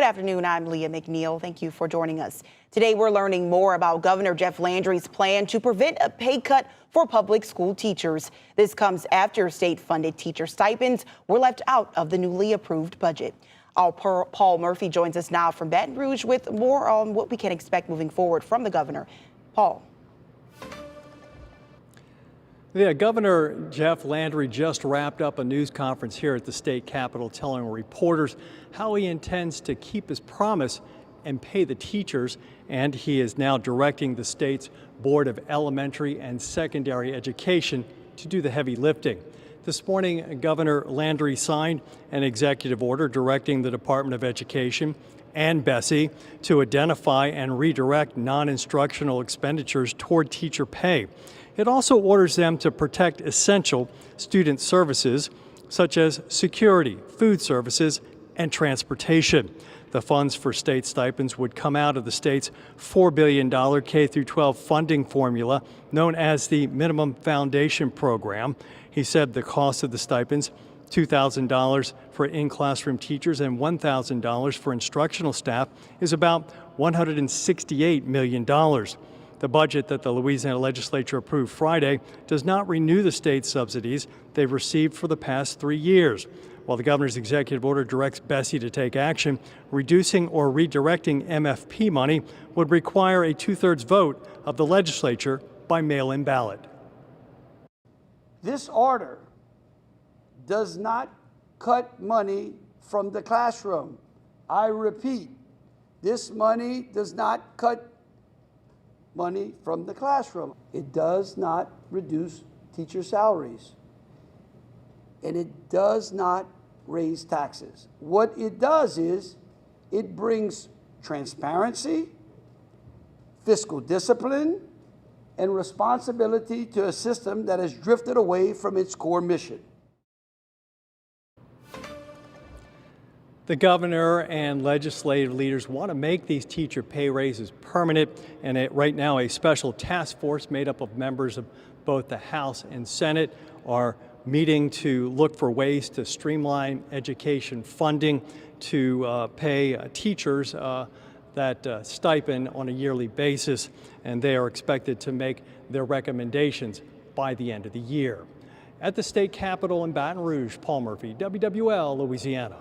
afternoon, I'm Leah McNeil. Thank you for joining us. Today we're learning more about Governor Jeff Landry's plan to prevent a pay cut for public school teachers. This comes after state-funded teacher stipends were left out of the newly approved budget. Paul Murphy joins us now from Baton Rouge with more on what we can expect moving forward from the governor. Paul. Yeah, Governor Jeff Landry just wrapped up a news conference here at the state capitol telling reporters how he intends to keep his promise and pay the teachers, and he is now directing the state's Board of Elementary and Secondary Education to do the heavy lifting. This morning, Governor Landry signed an executive order directing the Department of Education and Bessie to identify and redirect non-instructional expenditures toward teacher pay. It also orders them to protect essential student services such as security, food services, and transportation. The funds for state stipends would come out of the state's $4 billion K-12 funding formula known as the Minimum Foundation Program. He said the cost of the stipends, $2,000 for in-classroom teachers and $1,000 for instructional staff, is about $168 million. The budget that the Louisiana legislature approved Friday does not renew the state's subsidies they've received for the past 3 years. While the governor's executive order directs Bessie to take action, reducing or redirecting MFP money would require a 2/3 vote of the legislature by mail-in ballot. This order does not cut money from the classroom. I repeat, this money does not cut money from the classroom. It does not reduce teacher salaries, and it does not raise taxes. What it does is it brings transparency, fiscal discipline, and responsibility to a system that has drifted away from its core mission. The governor and legislative leaders want to make these teacher pay raises permanent, and right now a special task force made up of members of both the House and Senate are meeting to look for ways to streamline education funding to pay teachers that stipend on a yearly basis, and they are expected to make their recommendations by the end of the year. At the state capitol in Baton Rouge, Paul Murphy, WWL, Louisiana.